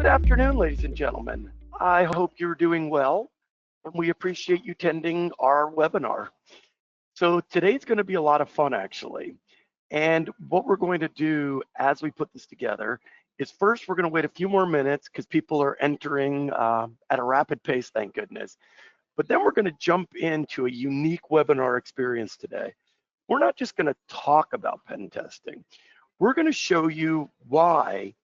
Good afternoon, ladies and gentlemen. I hope you're doing well, and we appreciate you attending our webinar. So today's going to be a lot of fun, actually. And what we're going to do as we put this together is first, we're going to wait a few more minutes because people are entering at a rapid pace, thank goodness. But then we're going to jump into a unique webinar experience today. We're not just going to talk about pen testing. We're going to show you why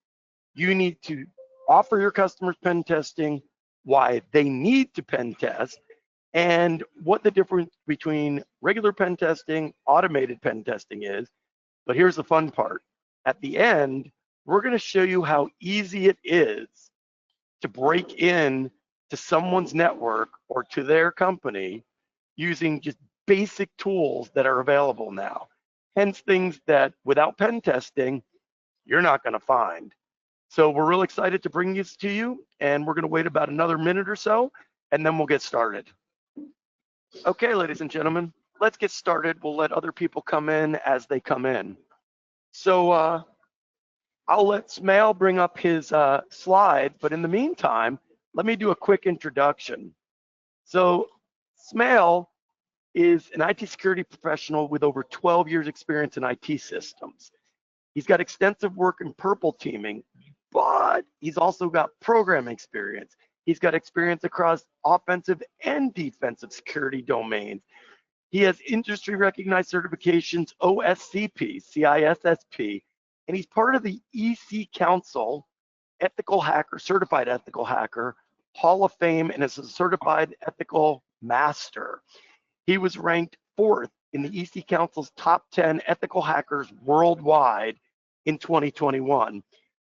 you need to offer your customers pen testing, why they need to pen test, and what the difference between regular pen testing, automated pen testing is. But here's the fun part. At the end, we're going to show you how easy it is to break in to someone's network or to their company using just basic tools that are available now. Hence things that without pen testing, you're not going to find. So we're real excited to bring this to you, and we're going to wait about another minute or so, and then we'll get started. Okay, ladies and gentlemen, let's get started. We'll let other people come in as they come in. So I'll let Smail bring up his slide, but in the meantime, let me do a quick introduction. So Smail is an IT security professional with over 12 years experience in IT systems. He's got extensive work in purple teaming, but he's also got programming experience. He's got experience across offensive and defensive security domains. He has industry recognized certifications, OSCP, CISSP, and he's part of the EC Council Ethical Hacker, Certified Ethical Hacker, Hall of Fame, and is a certified ethical master. He was ranked 4th in the EC Council's top 10 ethical hackers worldwide in 2021.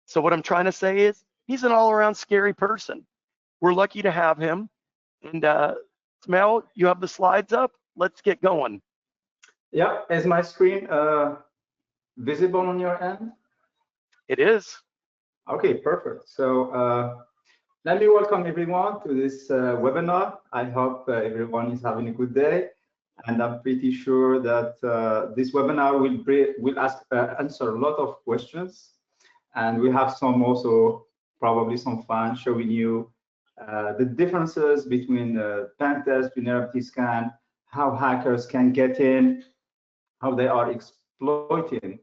So what I'm trying to say is he's an all-around scary person. We're lucky to have him. And Smail, you have the slides up. Let's get going. Yeah, is my screen visible on your end? It is. Okay, perfect. So let me welcome everyone to this webinar. I hope everyone is having a good day. And I'm pretty sure that this webinar will answer a lot of questions. And we have some also, probably some fun showing you the differences between pen test, vulnerability scan, how hackers can get in, how they are exploiting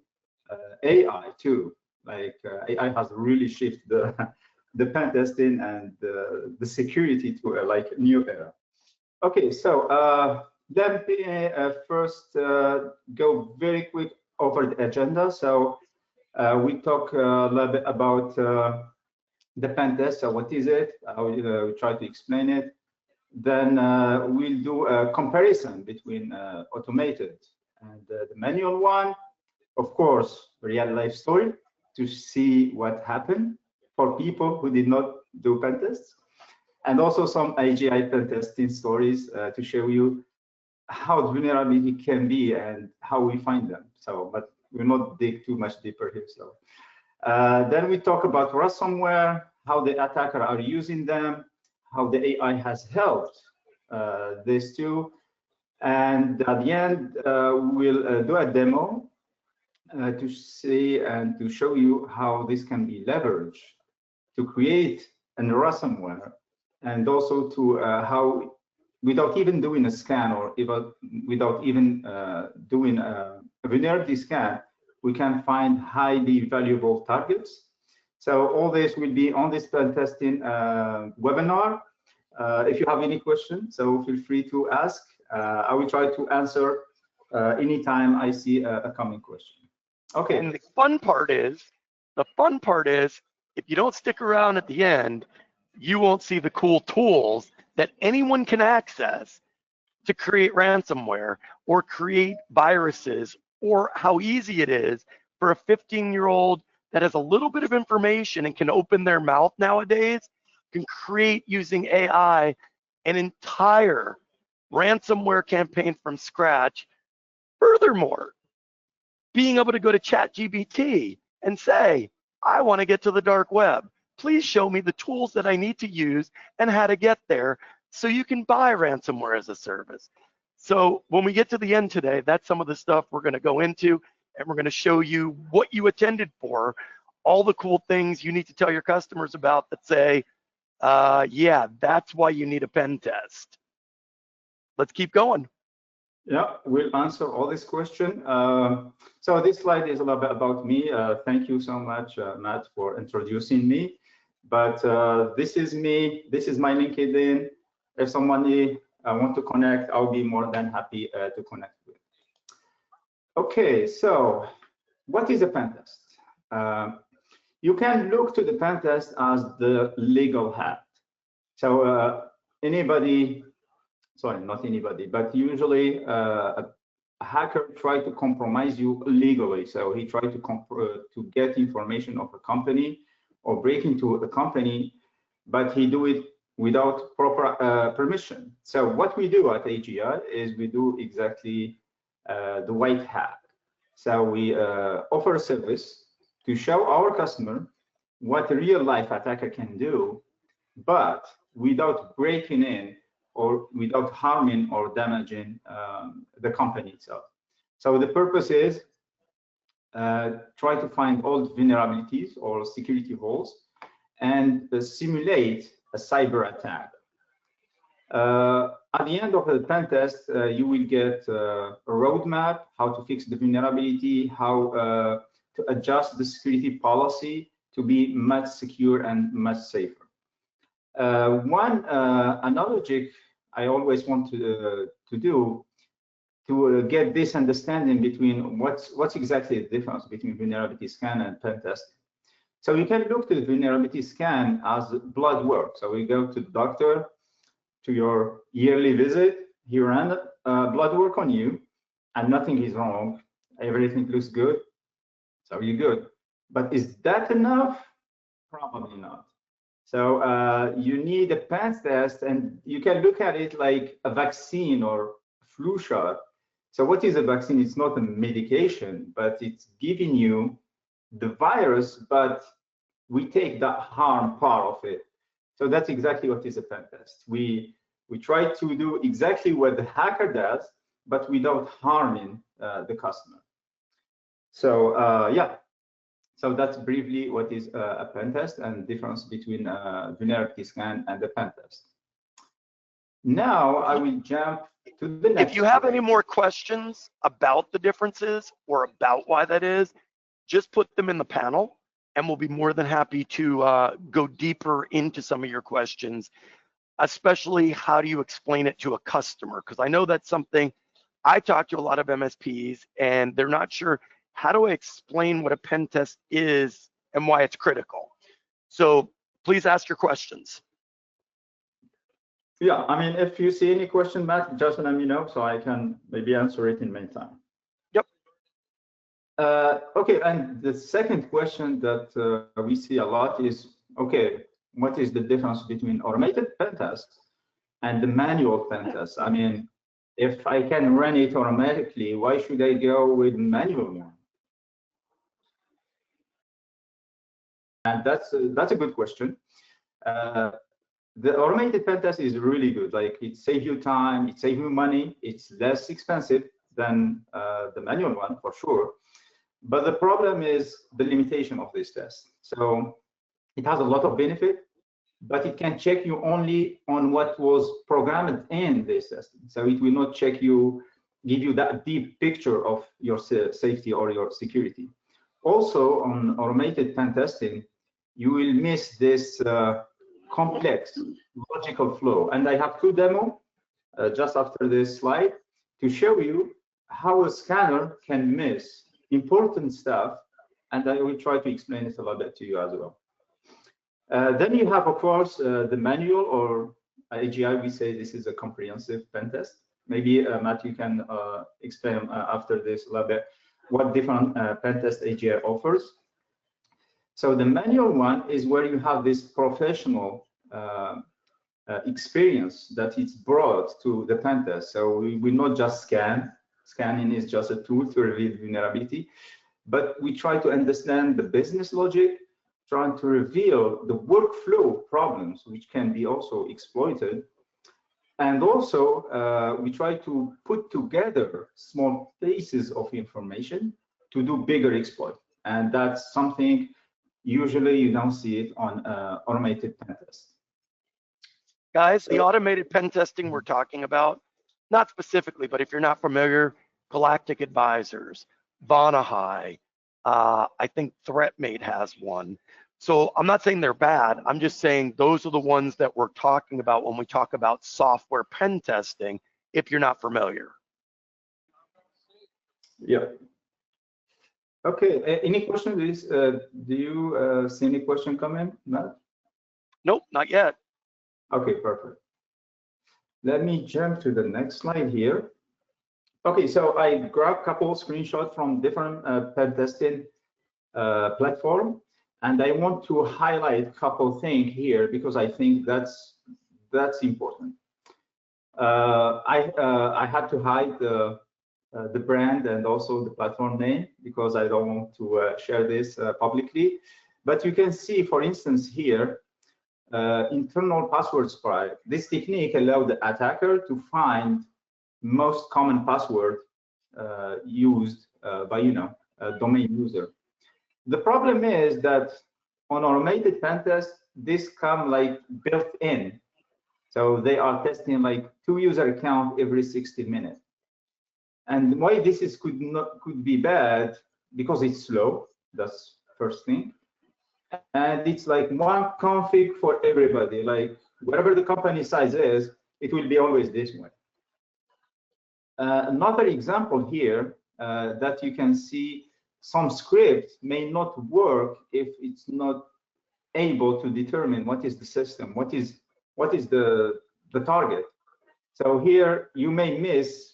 AI too. Like AI has really shifted the pen testing and the security to like new era. Okay, so let me first go very quick over the agenda. So we talk a little bit about the pen test. So what is it? We try to explain it. Then we'll do a comparison between automated and the manual one. Of course, real life story to see what happened for people who did not do pen tests. And also some AGI pen testing stories to show you how vulnerability can be and how we find them. So, but we'll not dig too much deeper here. So then we talk about ransomware, how the attacker are using them, how the AI has helped this too. And at the end, we'll do a demo to see and to show you how this can be leveraged to create a ransomware, and also to how, without even doing a scan or without even doing a vulnerability scan, we can find highly valuable targets. So all this will be on this pen testing webinar. If you have any questions, so feel free to ask. I will try to answer anytime I see a common question. Okay. And the fun part is, if you don't stick around at the end, you won't see the cool tools that anyone can access to create ransomware or create viruses, or how easy it is for a 15-year-old that has a little bit of information and can open their mouth nowadays, can create using AI an entire ransomware campaign from scratch. Furthermore, being able to go to ChatGPT and say, I want to get to the dark web. Please show me the tools that I need to use and how to get there so you can buy ransomware as a service. So when we get to the end today, that's some of the stuff we're going to go into, and we're going to show you what you attended for all the cool things you need to tell your customers about that say, yeah, that's why you need a pen test. Let's keep going. Yeah, we'll answer all this question. So this slide is a little bit about me. Thank you so much, Matt, for introducing me. But this is me. This is my LinkedIn. If somebody want to connect, I'll be more than happy to connect with. Okay, so what is a pen test? You can look to the pen test as the legal hat. So anybody, sorry, not anybody, but usually a hacker try to compromise you legally. So he tried to get information of a company or break into a company, but he do it without proper permission. So what we do at AGI is we do exactly the white hat. So we offer a service to show our customer what a real life attacker can do, but without breaking in or without harming or damaging the company itself. So the purpose is try to find all the vulnerabilities or security holes and simulate a cyber attack. At the end of the pen test, you will get a roadmap, how to fix the vulnerability, how to adjust the security policy to be much secure and much safer. One analogy I always want to do to get this understanding between what's exactly the difference between vulnerability scan and pen testing. So you can look to the vulnerability scan as blood work. So we go to the doctor, to your yearly visit, he ran blood work on you, and nothing is wrong. Everything looks good, so you're good. But is that enough? Probably not. So you need a pen test, and you can look at it like a vaccine or flu shot. So what is a vaccine? It's not a medication, but it's giving you the virus, but we take the harm part of it. So that's exactly what is a pen test. We try to do exactly what the hacker does, but without harming the customer. So yeah, so that's briefly what is a pen test and difference between vulnerability scan and the pen test. Now I will jump to the next. If you have any more questions about the differences or about why that is, just put them in the panel, and we'll be more than happy to go deeper into some of your questions, especially how do you explain it to a customer? Because I know that's something I talk to a lot of MSPs, and they're not sure, how do I explain what a pen test is and why it's critical? So please ask your questions. Yeah, I mean, if you see any question, Matt, just let me know so I can maybe answer it in meantime. Yep. Okay, and the second question that we see a lot is, okay, what is the difference between automated pen test and the manual pen test? I mean, if I can run it automatically, why should I go with manual one? And that's a good question. The automated pen test is really good. Like, it saves you time, it saves you money, it's less expensive than the manual one for sure. But the problem is the limitation of this test. So it has a lot of benefit, but it can check you only on what was programmed in this testing. So it will not check you, give you that deep picture of your safety or your security. Also, on automated pen testing, you will miss this complex logical flow. And I have two demos just after this slide to show you how a scanner can miss important stuff, and I will try to explain it a little bit to you as well. Then you have, of course, the manual, or AGI, we say this is a comprehensive pen test. Maybe Matt, you can explain after this a little bit what different pen test AGI offers. So the manual one is where you have this professional experience that it's brought to the pen test. So we will not just scan. Scanning is just a tool to reveal vulnerability, but we try to understand the business logic, trying to reveal the workflow problems which can be also exploited. And also, we try to put together small pieces of information to do bigger exploit. And that's something usually you don't see it on automated pen test. Guys, the automated pen testing we're talking about, not specifically, but if you're not familiar, Galactic Advisors, Vonahai, I think ThreatMate has one. So I'm not saying they're bad. I'm just saying those are the ones that we're talking about when we talk about software pen testing, if you're not familiar. Yeah. Okay. Any question? Do you see any question coming, Matt? Nope, not yet. Okay, perfect. Let me jump to the next slide here. Okay, so I grabbed a couple of screenshots from different pen testing platform, and I want to highlight a couple things here because I think that's important. I had to hide the brand and also the platform name because I don't want to share this publicly. But you can see, for instance, here, internal password scribe. This technique allowed the attacker to find most common password used by a domain user. The problem is that on automated pen test, this come like built in. So they are testing like 2 user account every 60 minutes. And why this is could be bad, because it's slow, that's first thing. And it's like one config for everybody, like whatever the company size is, it will be always this way. Another example here that you can see, some script may not work if it's not able to determine what is the system, what is the target. So here you may miss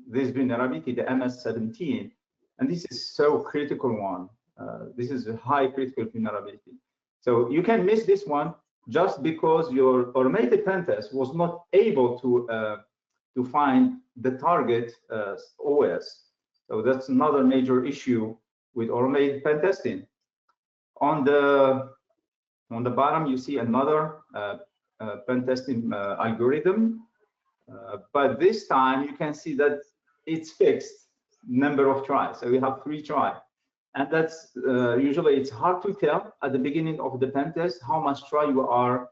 this vulnerability, the MS-17, and this is so critical one. This is a high critical vulnerability. So you can miss this one just because your automated pen test was not able to find the target OS. So that's another major issue with automated pen testing. On the bottom, you see another pen testing algorithm, but this time you can see that it's fixed number of tries. So we have 3 tries. And that's usually it's hard to tell at the beginning of the pen test how much try you are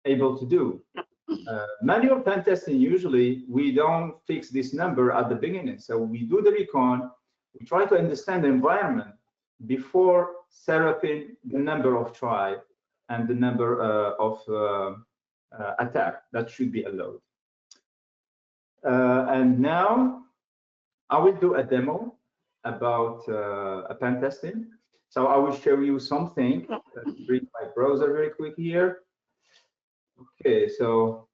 able to do. Manual pen testing, usually we don't fix this number at the beginning. So we do the recon, we try to understand the environment before setting the number of try and the number of attack that should be allowed. And now I will do a demo about a pen testing. So I will show you something. Let's read my browser very quick here. Okay, so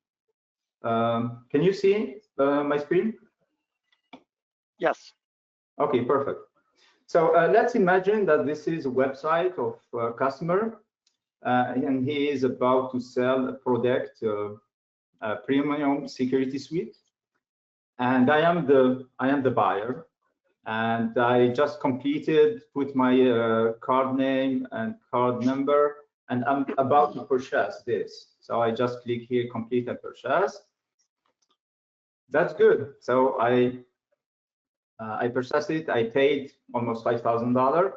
can you see my screen? Yes. Okay, perfect. So let's imagine that this is a website of a customer, and he is about to sell a product, a premium security suite, and I am the buyer. And I just put my card name and card number, and I'm about to purchase this. So I just click here, complete and purchase. That's good. So I purchased it. I paid almost $5,000,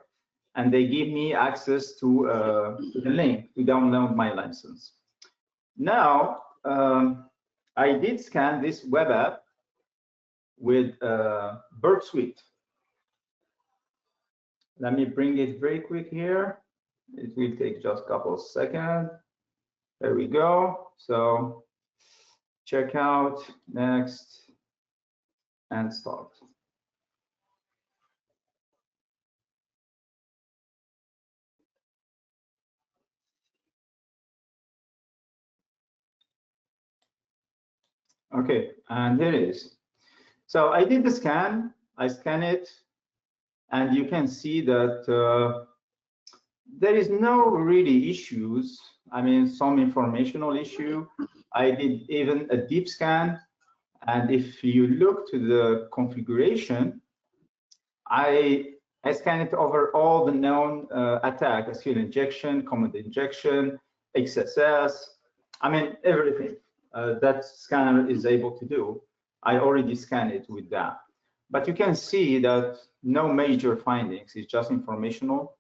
and they give me access to the link to download my license. Now I did scan this web app with Burp Suite. Let me bring it very quick here. It will take just a couple of seconds. There we go. So check out, next, and start. Okay, and here it is. So I did the scan, I scan it, and you can see that there is no really issues. I mean, some informational issue. I did even a deep scan, and if you look to the configuration, I scan it over all the known attack, SQL injection, command injection, XSS. I mean, everything that scanner is able to do. I already scanned it with that. But you can see that no major findings, it's just informational.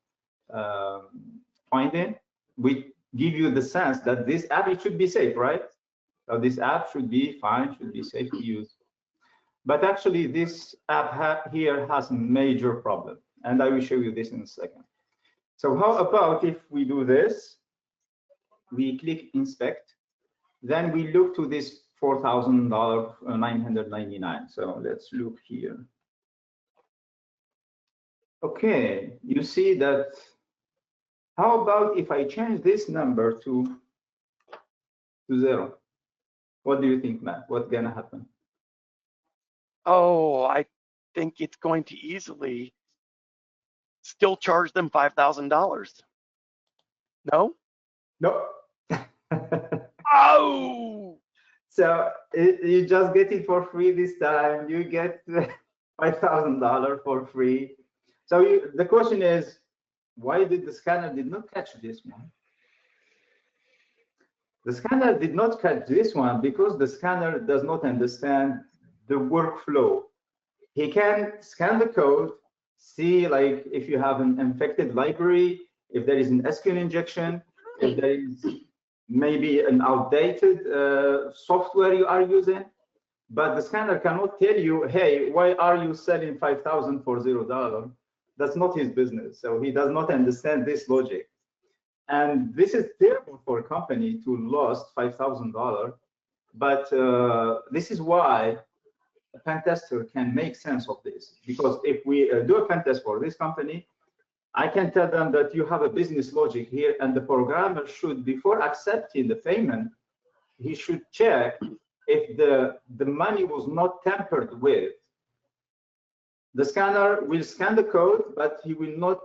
finding, we give you the sense that this app, it should be safe, right? So this app should be fine, should be safe to use. But actually, this app here has a major problem, and I will show you this in a second. So how about if we do this? We click inspect, then we look to this $4,999. So let's look here. Okay, you see that. How about if I change this number to 0? What do you think, Matt? What's gonna happen? Oh, I think it's going to easily still charge them $5,000. No? No. Oh! So you just get it for free this time. You get $5,000 for free. So the question is, why did the scanner did not catch this one? The scanner did not catch this one because the scanner does not understand the workflow. He can scan the code, see like if you have an infected library, if there is an SQL injection, if there is maybe an outdated software you are using, but the scanner cannot tell you, hey, why are you selling 5,000 for $0? That's not his business. So he does not understand this logic. And this is terrible for a company to lose $5,000. But this is why a pen tester can make sense of this. Because if we do a pen test for this company, I can tell them that you have a business logic here, and the programmer should, before accepting the payment, he should check if the money was not tampered with. The scanner will scan the code, but he will not,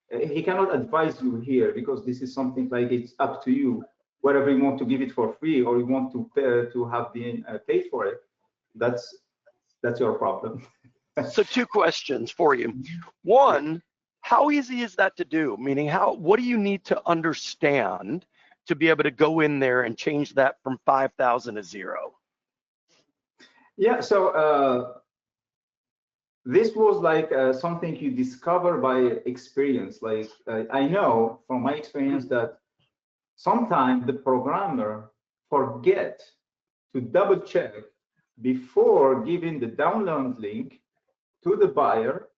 he cannot advise you here, because this is something like it's up to you, whether you want to give it for free or you want to pay, to have been paid for it. That's your problem. So 2 questions for you. One, how easy is that to do? Meaning, what do you need to understand to be able to go in there and change that from 5,000 to 0? Yeah, so this was like something you discover by experience. Like I know from my experience that sometimes the programmer forget to double check before giving the download link to the buyer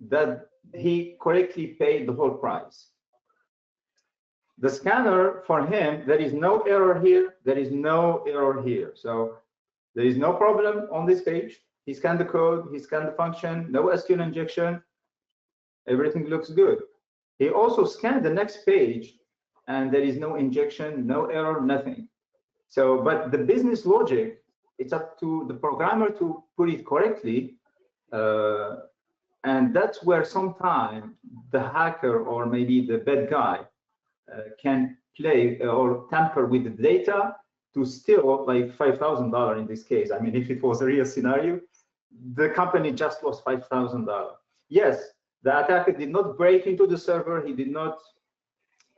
that he correctly paid the whole price. The scanner, for him, there is no error here, there is no error here. So there is no problem on this page. He scanned the code, he scanned the function, no SQL injection, everything looks good. He also scanned the next page, and there is no injection, no error, nothing. So, but the business logic, it's up to the programmer to put it correctly. And that's where sometimes the hacker or maybe the bad guy can play or tamper with the data to steal like $5,000 in this case. I mean, if it was a real scenario, the company just lost $5,000. Yes, the attacker did not break into the server, he did not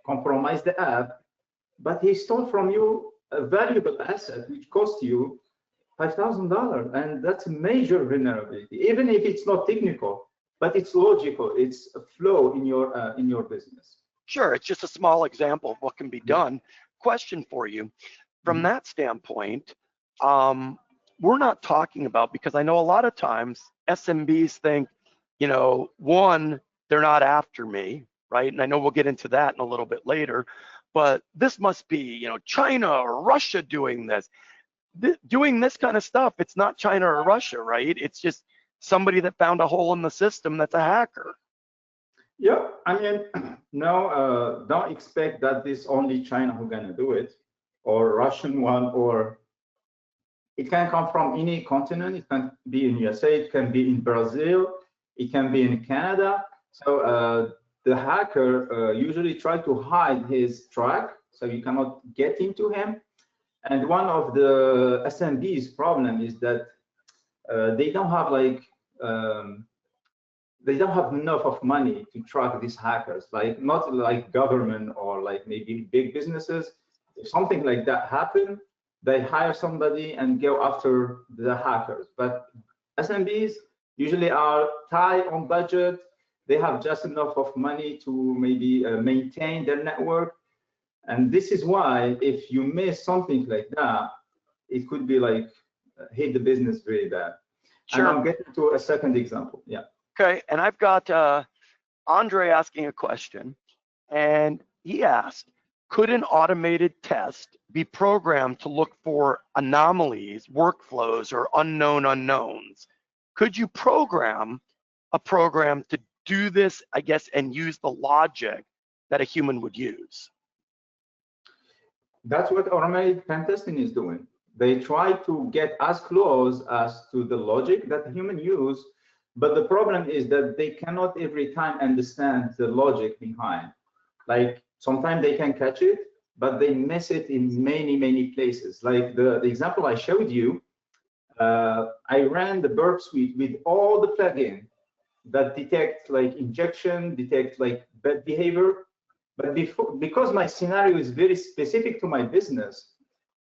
compromise the app, but he stole from you a valuable asset which cost you $5,000, and that's a major vulnerability, even if it's not technical, but it's logical, it's a flow in your business. Sure, it's just a small example of what can be done. Question for you, from that standpoint, we're not talking about, because I know a lot of times SMBs think, you know, one, they're not after me, right? And I know we'll get into that in a little bit later, but this must be, you know, China or Russia doing this. Doing this kind of stuff, it's not China or Russia, right? It's just somebody that found a hole in the system that's a hacker. Yeah, I mean, no, don't expect that this only China who's gonna do it, or Russian one, or it can come from any continent. It can be in USA, it can be in Brazil, it can be in Canada. So the hacker usually try to hide his track, so you cannot get into him. And one of the SMB's problem is that they don't have like they don't have enough of money to track these hackers, like not like government or like maybe big businesses. If something like that happen, they hire somebody and go after the hackers. But SMBs usually are tight on budget. they have just enough of money to maybe maintain their network. And this is why if you miss something like that, it could be like hit the business very bad. Sure. And I'm getting to a second example. Yeah. Okay, and I've got Andre asking a question, and he asked, could an automated test be programmed to look for anomalies, workflows, or unknown unknowns? Could you program a program to do this, I guess, and use the logic that a human would use? That's what automated pen testing is doing. They try to get as close as to the logic that human use, but the problem is that they cannot every time understand the logic behind. Like sometimes they can catch it, but they miss it in many, many places. Like the example I showed you, I ran the Burp Suite with all the plugins that detect like injection, detect like bad behavior. But because my scenario is very specific to my business,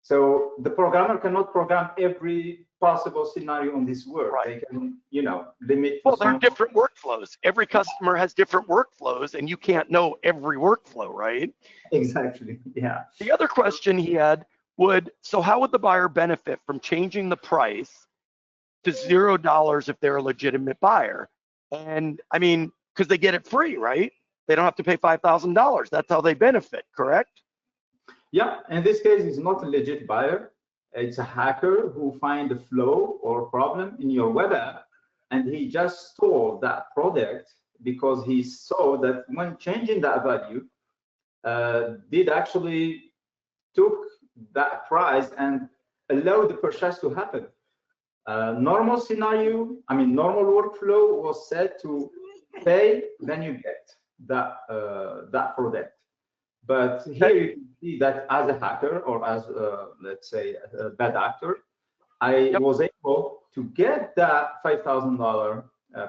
so the programmer cannot program every possible scenario on this work. Right. They can, limit. Well, they're different workflows. Every customer has different workflows, and you can't know every workflow, right? Exactly. Yeah. The other question he had so how would the buyer benefit from changing the price to $0 if they're a legitimate buyer? And I mean, because they get it free, right? They don't have to pay $5,000. That's how they benefit, correct? Yeah, in this case, it's not a legit buyer. It's a hacker who find a flaw or problem in your web app, and he just stole that product because he saw that when changing that value, did actually took that price and allowed the purchase to happen. Normal scenario, normal workflow was set to pay, then you get that product. But here you can see that as a hacker or as, let's say, a bad actor, I was able to get that $5,000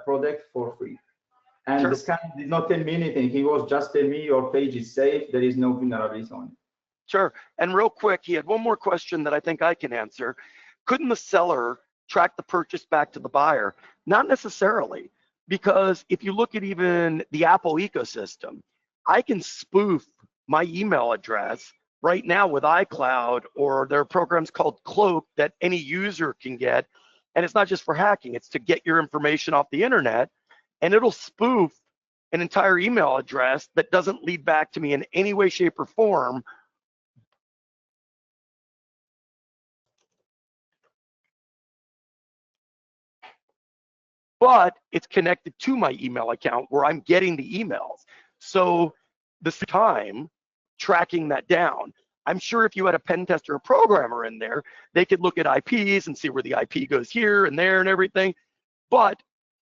product for free. And Sure. the scammer did not tell me anything. He was just telling me your page is safe. There is no vulnerability on it. Sure. And real quick, he had one more question that I think I can answer. Couldn't the seller track the purchase back to the buyer? Not necessarily, because if you look at even the Apple ecosystem, I can spoof my email address right now with iCloud, or there are programs called Cloak that any user can get. And it's not just for hacking, it's to get your information off the internet, and it'll spoof an entire email address that doesn't lead back to me in any way, shape, or form. But it's connected to my email account where I'm getting the emails. So the time tracking that down. I'm sure if you had a pen tester or programmer in there, they could look at IPs and see where the IP goes here and there and everything. But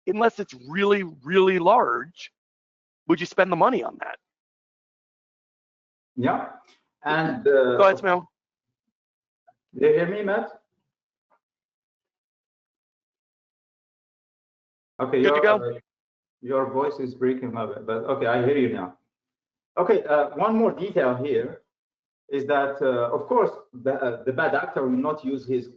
unless it's really, really large, would you spend the money on that? Yeah. And go ahead, Smail. Do you hear me, Matt? Okay, good to go. Your voice is breaking a bit, but okay, I hear you now. Okay, one more detail here is that, of course, the bad actor will not use his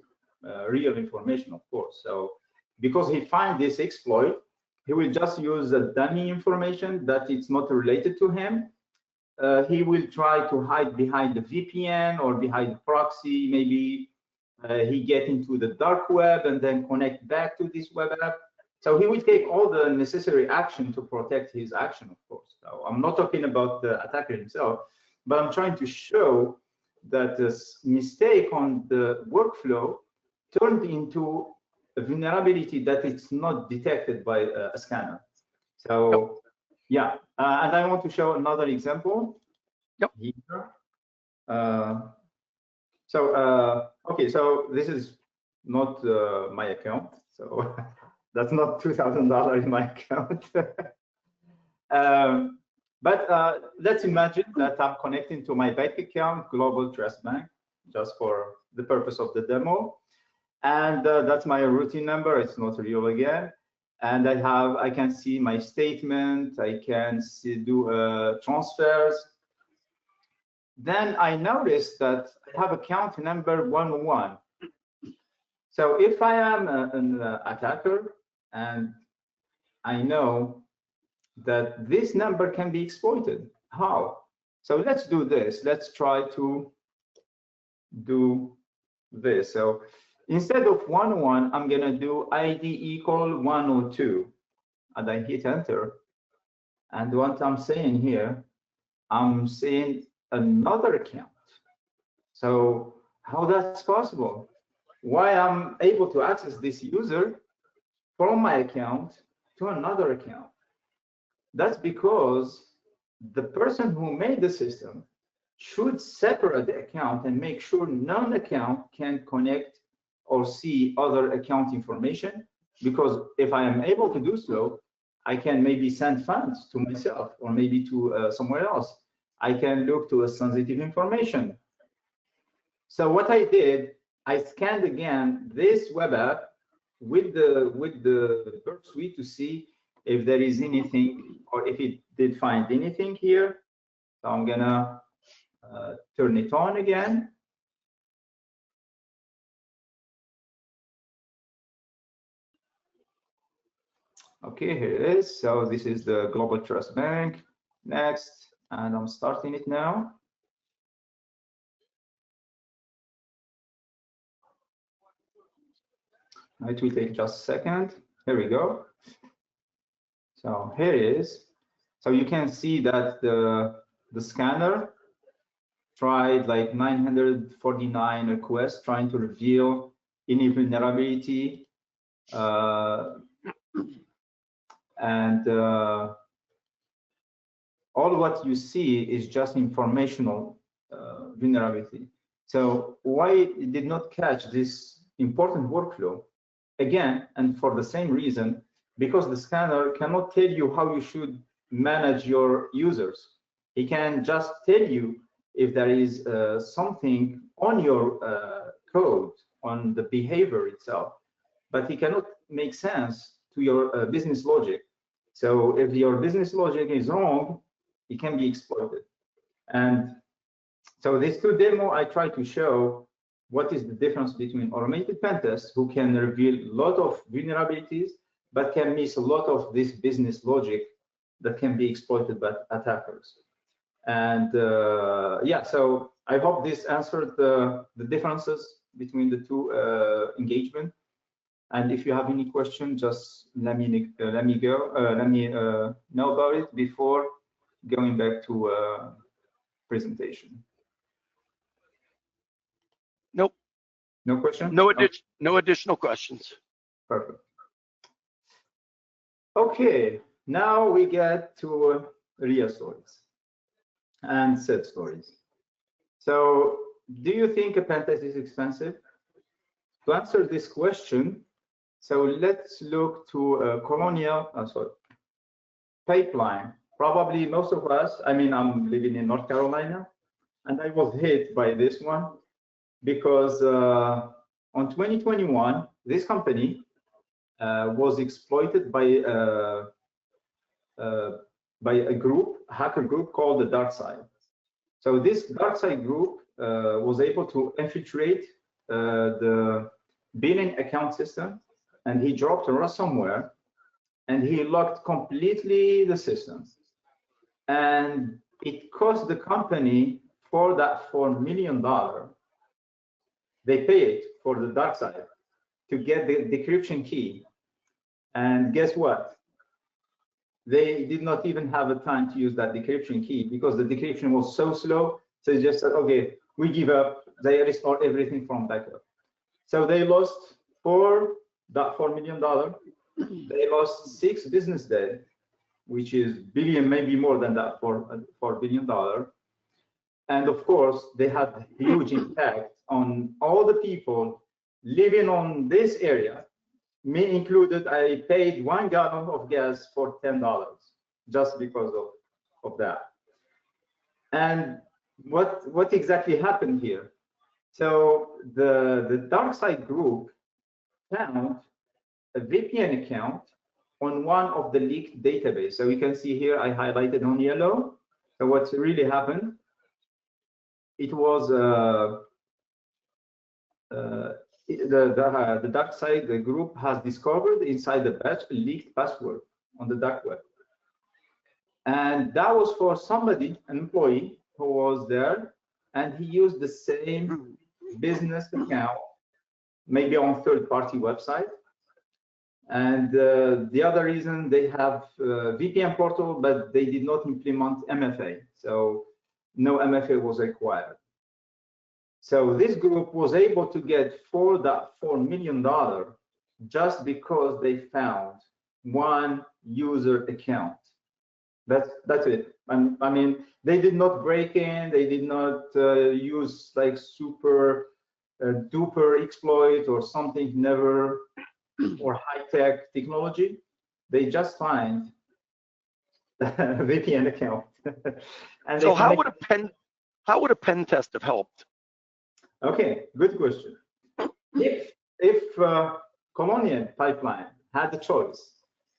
real information, of course. So because he finds this exploit, he will just use the dummy information that it's not related to him. He will try to hide behind the VPN or behind the proxy. Maybe he get into the dark web and then connect back to this web app. So he will take all the necessary action to protect his action, of course. So I'm not talking about the attacker himself, but I'm trying to show that this mistake on the workflow turned into a vulnerability that it's not detected by a scanner. So yeah, and I want to show another example. Yep. Here. Okay, so this is not my account. So that's not $2,000 in my account. But let's imagine that I'm connecting to my bank account, Global Trust Bank, just for the purpose of the demo. And that's my routing number. It's not real again. And I can see my statement. I can do transfers. Then I noticed that I have account number 101. So if I am an attacker and I know that this number can be exploited. How? So let's do this. Let's try to do this. So instead of 101, I'm going to do ID equal 102. And I hit enter. And what I'm saying here, I'm saying another account. So how that's possible? Why I'm able to access this user from my account to another account? That's because the person who made the system should separate the account and make sure none account can connect or see other account information. Because if I am able to do so, I can maybe send funds to myself or maybe to somewhere else. I can look to a sensitive information. So what I did, I scanned again this web app with the Burp Suite to see if there is anything or if it did find anything here. So I'm gonna turn it on again. Okay, here it is. So this is the Global Trust Bank. Next, and I'm starting it now. It will take just a second. Here we go. So here it is. So you can see that the scanner tried like 949 requests trying to reveal any vulnerability, and all what you see is just informational vulnerability. So why it did not catch this important workflow? Again, and for the same reason, because the scanner cannot tell you how you should manage your users. It can just tell you if there is something on your code, on the behavior itself, but it cannot make sense to your business logic. So if your business logic is wrong, it can be exploited. And so these two demos, I try to show what is the difference between automated pen tests, who can reveal a lot of vulnerabilities, but can miss a lot of this business logic that can be exploited by attackers. And yeah, so I hope this answered the differences between the two engagement. And if you have any question, just let me know about it before going back to presentation. Nope. No question? No additional questions. Perfect. Okay, now we get to real stories and sad stories. So do you think a pen test is expensive? To answer this question, so let's look to Colonial Pipeline. Probably most of us, I mean, I'm living in North Carolina, and I was hit by this one because on 2021, this company was exploited by a group, hacker group called the Dark Side. So this Dark Side group was able to infiltrate the billing account system, and he dropped a somewhere, and he locked completely the system. And it cost the company for that $4 million. They paid for the Dark Side to get the decryption key. And guess what? They did not even have a time to use that decryption key because the decryption was so slow. So they just said, okay, we give up. They restore everything from backup. So they lost $4 million. They lost 6 business days, which is billion, maybe more than that, $4 billion. And of course, they had huge impact on all the people living on this area. Me included, I paid 1 gallon of gas for $10 just because of that. And what exactly happened here? So the Dark Side group found a VPN account on one of the leaked database. So you can see here, I highlighted on yellow. So what's really happened? It was the Dark Side group has discovered inside the batch a leaked password on the dark web. And that was for somebody, an employee who was there, and he used the same business account, maybe on third-party website. And the other reason, they have VPN portal, but they did not implement MFA. So no MFA was required. So this group was able to get $4.4 million just because they found one user account. That's it. I mean, they did not break in. They did not use like super duper exploit or something never or high-tech technology. They just find a VPN account. And so how would a pen test have helped? Okay, good question. If Colonial Pipeline had the choice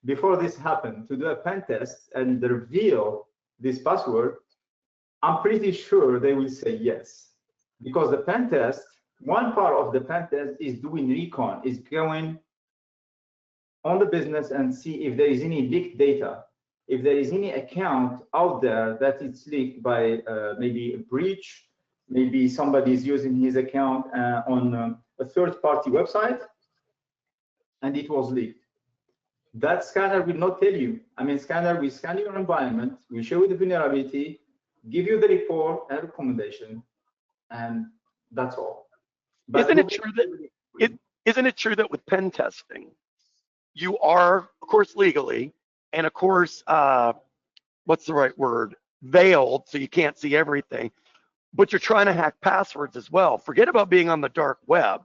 before this happened to do a pen test and reveal this password, I'm pretty sure they will say yes, because the pen test, one part of the pen test is doing recon, is going on the business and see if there is any leaked data, if there is any account out there that it's leaked by maybe a breach, maybe somebody is using his account on a third-party website, and it was leaked. That scanner will not tell you. I mean, scanner will scan your environment, will show you the vulnerability, give you the report and recommendation, and that's all. But isn't it true that with pen testing, you are, of course, legally, and of course, what's the right word? Veiled, so you can't see everything, but you're trying to hack passwords as well. Forget about being on the dark web.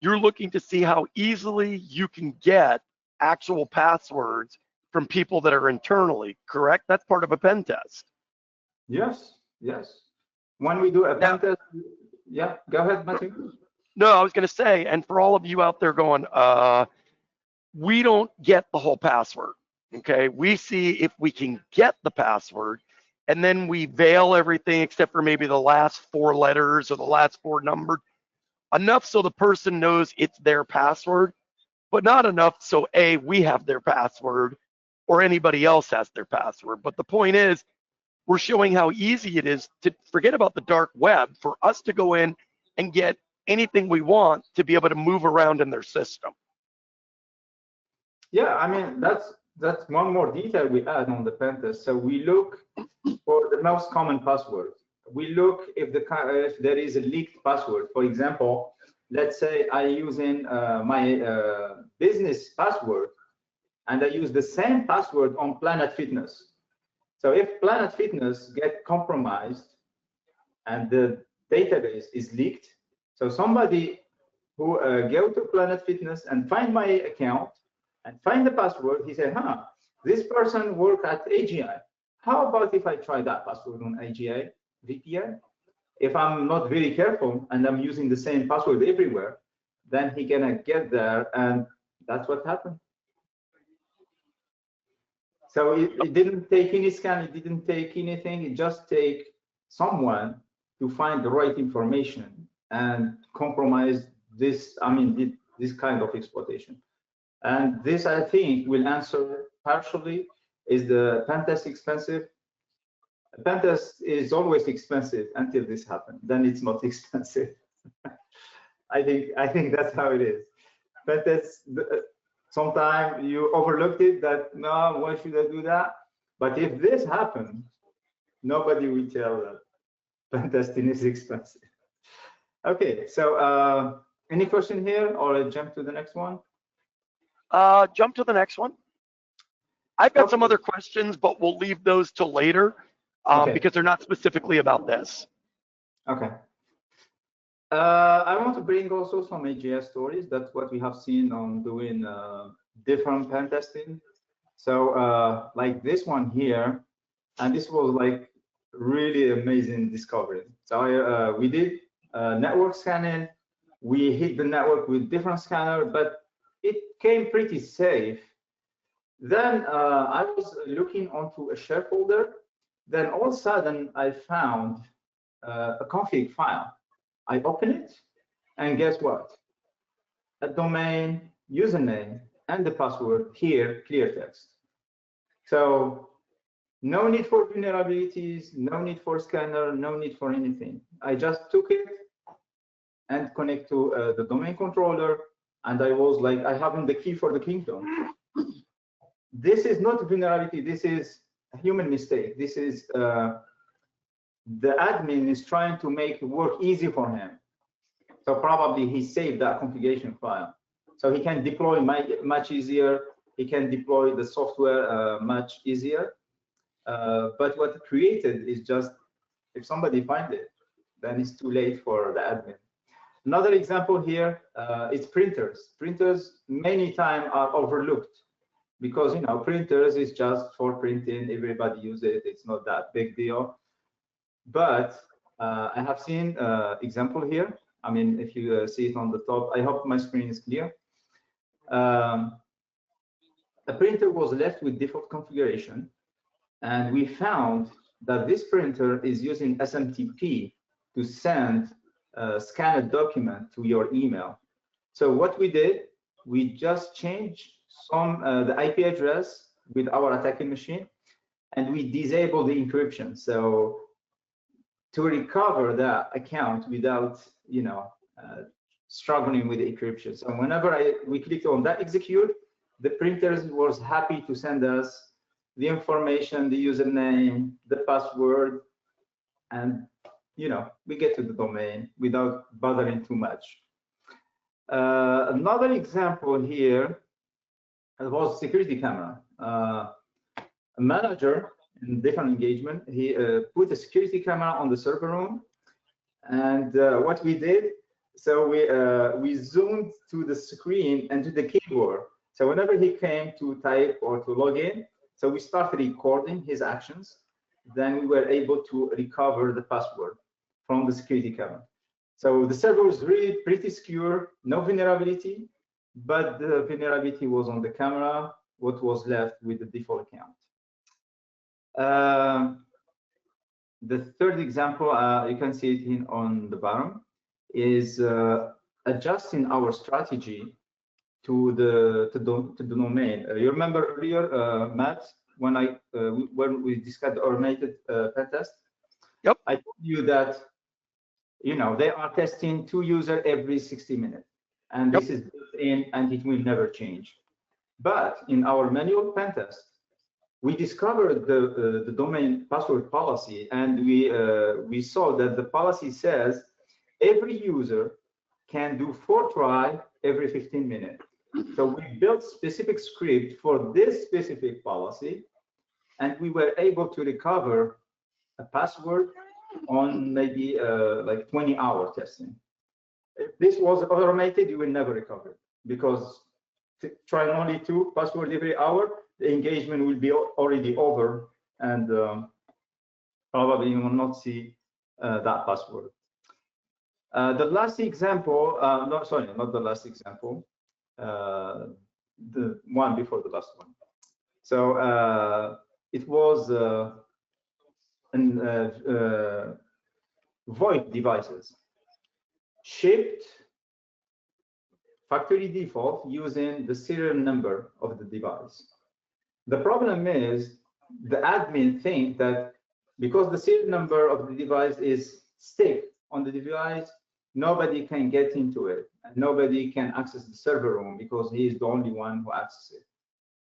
You're looking to see how easily you can get actual passwords from people that are internally, correct? That's part of a pen test. Yes, yes. When we do a pen test, yeah, go ahead, Matthew. No, I was going to say, and for all of you out there going, we don't get the whole password, okay? We see if we can get the password, and then we veil everything except for maybe the last 4 letters or the last 4 numbers, enough so the person knows it's their password, but not enough so A, we have their password or anybody else has their password. But the point is, we're showing how easy it is to forget about the dark web, for us to go in and get anything we want to be able to move around in their system. Yeah, I mean, that's one more detail we add on the pen test. So we look for the most common password. We look if there is a leaked password. For example, let's say I'm using my business password, and I use the same password on Planet Fitness. So if Planet Fitness get compromised and the database is leaked, so somebody who go to Planet Fitness and find my account and find the password, he said, this person work at AGI. How about if I try that password on AGI VPN? If I'm not very careful and I'm using the same password everywhere, then he gonna get there, and that's what happened. So it didn't take any scan, it didn't take anything, it just take someone to find the right information and compromise this, I mean, this kind of exploitation. And this, I think, will answer partially, is the pen test expensive? A pen test is always expensive until this happened, then it's not expensive. I think that's how it is. Pen tests, sometimes you overlooked it, that no, why should I do that? But if this happened, nobody will tell that pen testing is expensive. Okay, so any question here, or I jump to the next one? Jump to the next one. I've got some other questions, but we'll leave those till later because they're not specifically about this. Okay. I want to bring also some AGS stories. That's what we have seen on doing different pen testing. So like this one here, and this was like really amazing discovery. So we did network scanning. We hit the network with different scanner, but it came pretty safe. Then I was looking onto a share folder. Then all of a sudden I found a config file. I open it, and guess what? A domain, username, and the password here, clear text. So No need for vulnerabilities, no need for scanner, no need for anything. I just took it and connect to the domain controller, and I was like, I haven't the key for the kingdom. This is not vulnerability, this is a human mistake. This is the admin is trying to make work easy for him. So probably he saved that configuration file. So he can deploy much easier. He can deploy the software much easier. But what it created is just, if somebody finds it, then it's too late for the admin. Another example here is printers. Printers many times are overlooked because, you know, printers is just for printing. Everybody uses it. It's not that big deal. But I have seen example here. I mean, if you see it on the top, I hope my screen is clear. A printer was left with default configuration, and we found that this printer is using SMTP to send a scanned document to your email. So what we did, we just changed the IP address with our attacking machine, and we disabled the encryption. So to recover the account without, you know, struggling with the encryption. So whenever we clicked on that execute, the printer was happy to send us the information, the username, the password, and, you know, we get to the domain without bothering too much. Another example here was security camera. A manager in different engagement, he put a security camera on the server room, and what we did, so we zoomed to the screen and to the keyboard. So whenever he came to type or to log in, so we started recording his actions. Then we were able to recover the password from the security camera. So the server was really pretty secure, no vulnerability, but the vulnerability was on the camera, what was left with the default account. The third example, you can see it in on the bottom, is adjusting our strategy to the domain. You remember earlier, Matt, when we discussed the automated pen test? Yep. I told you that, you know, they are testing 2 users every 60 minutes, and this is built in, and it will never change. But in our manual pen test, we discovered the domain password policy, and we saw that the policy says every user can do 4 tries every 15 minutes. So we built specific script for this specific policy, and we were able to recover a password on maybe like 20-hour testing. If this was automated, you will never recover it, because trying only 2 passwords every hour, the engagement will be already over, and probably you will not see that password. The last example, not the last example, the one before the last one. So it was VoIP devices shipped factory default using the serial number of the device. The problem is the admin think that because the serial number of the device is stick on the device, nobody can get into it, and nobody can access the server room because he is the only one who accesses it.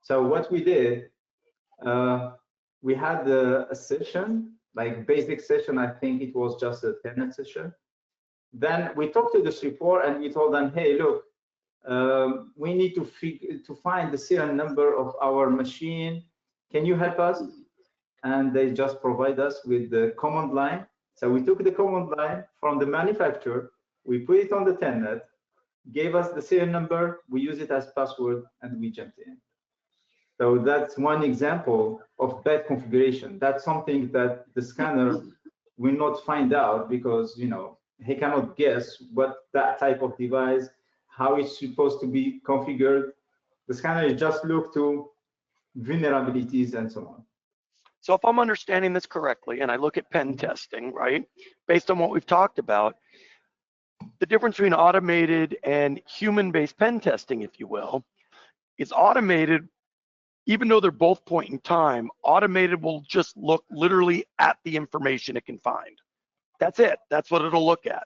So what we did, we had a session, like basic session. I think it was just a 10-minute session. Then we talked to the support, and we told them, hey, look, we need to find the serial number of our machine. Can you help us? And they just provide us with the command line. So we took the command line from the manufacturer, we put it on the telnet, gave us the serial number, we use it as password, and we jumped in. So that's one example of bad configuration. That's something that the scanner will not find out, because, you know, he cannot guess what that type of device, how it's supposed to be configured. The scanner just look to vulnerabilities and so on. So if I'm understanding this correctly, and I look at pen testing, right, based on what we've talked about, the difference between automated and human-based pen testing, if you will, is automated even though they're both point in time, automated will just look literally at the information it can find. That's it. That's what it'll look at.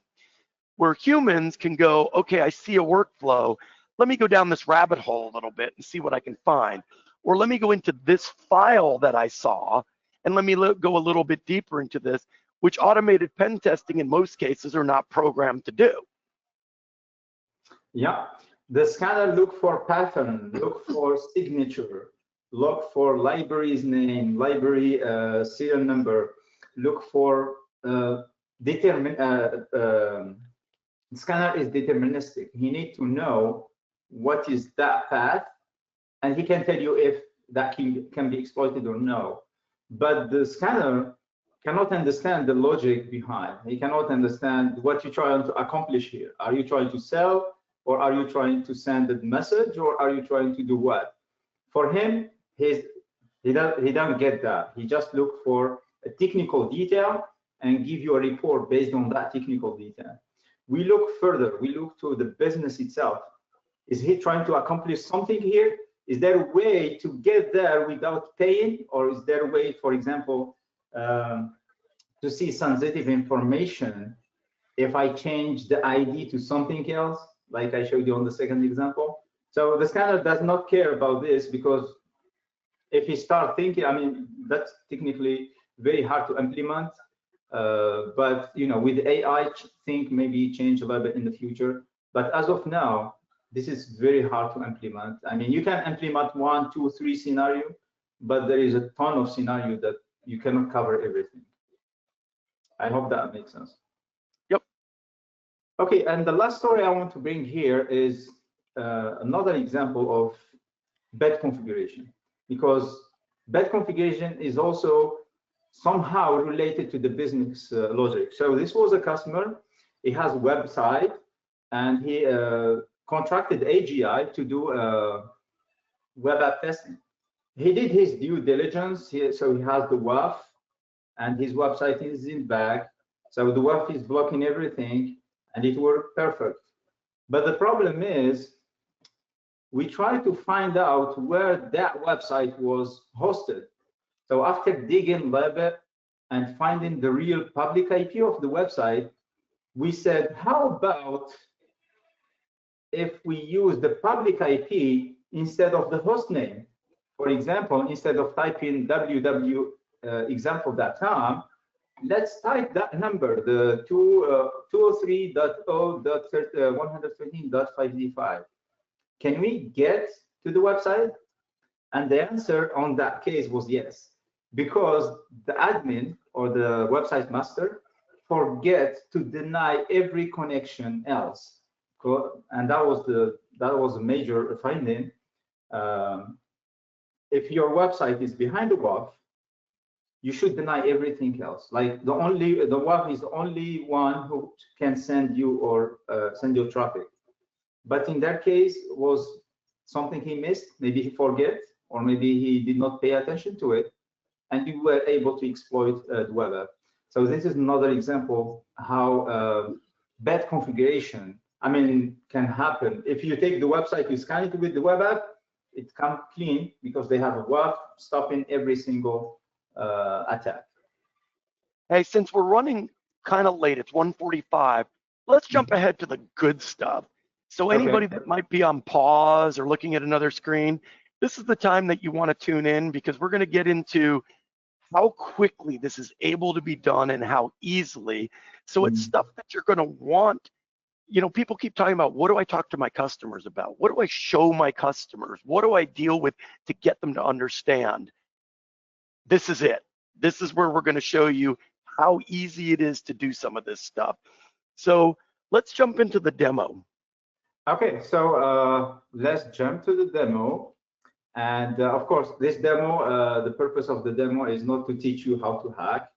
Where humans can go, okay, I see a workflow. Let me go down this rabbit hole a little bit and see what I can find. Or let me go into this file that I saw and let me go a little bit deeper into this, which automated pen testing in most cases are not programmed to do. Yeah, the scanner look for pattern, look for signature, look for library's name, library serial number, look for scanner is deterministic. He needs to know what is that path, and he can tell you if that can be exploited or no. But the scanner cannot understand the logic behind. He cannot understand what you're trying to accomplish here. Are you trying to sell, or are you trying to send a message, or are you trying to do what? For him, he doesn't get that. He just look for a technical detail and give you a report based on that technical detail. We look further. We look to the business itself. Is he trying to accomplish something here? Is there a way to get there without paying, or is there a way, for example, to see sensitive information if I change the ID to something else, like I showed you on the second example? So the scanner does not care about this, because if you start thinking, I mean, that's technically very hard to implement. But you know, with AI, think maybe change a little bit in the future. But as of now, this is very hard to implement. I mean, you can implement 1, 2, 3 scenario, but there is a ton of scenario that you cannot cover everything. I hope that makes sense. Yep. Okay, and the last story I want to bring here is another example of bad configuration, because bad configuration is also somehow related to the business logic. So this was a customer. He has a website, and he contracted AGI to do web app testing. He did his due diligence, so he has the WAF, and his website is in back. So the WAF is blocking everything, and it worked perfect. But the problem is, we try to find out where that website was hosted. So after digging a little bit and finding the real public IP of the website, we said, how about if we use the public IP instead of the host name? For example, instead of typing www.example.com, let's type that number, the 203.0.113.5d5. Can we get to the website? And the answer on that case was yes, because the admin or the website master forget to deny every connection else. And that was a major finding. If your website is behind the WAF, you should deny everything else. Like the WAF is the only one who can send you or send your traffic. But in that case, was something he missed. Maybe he forget, or maybe he did not pay attention to it, and you were able to exploit the web app. So this is another example how bad configuration, I mean, can happen. If you take the website, you scan it with the web app, it comes clean because they have a WAF stopping every single attack. Hey, since we're running kind of late, it's 1:45. Let's jump ahead to the good stuff. So anybody that might be on pause or looking at another screen, this is the time that you want to tune in, because we're going to get into how quickly this is able to be done and how easily. So it's stuff that you're going to want. You know, people keep talking about, what do I talk to my customers about? What do I show my customers? What do I deal with to get them to understand? This is it. This is where we're going to show you how easy it is to do some of this stuff. So let's jump into the demo. Okay, so let's jump to the demo. And of course, this demo, the purpose of the demo is not to teach you how to hack.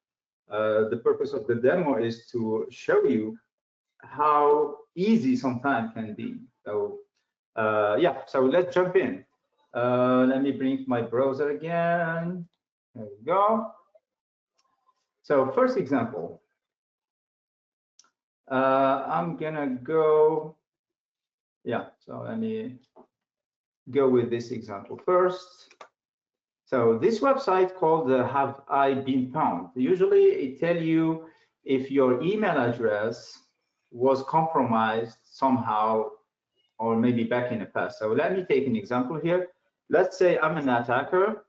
The purpose of the demo is to show you how easy sometimes can be. So yeah, so let's jump in. Let me bring my browser again. There we go. So first example, I'm gonna go, yeah, so let me go with this example first. So this website called Have I Been Pwned? Usually it tells you if your email address was compromised somehow, or maybe back in the past. So let me take an example here. Let's say I'm an attacker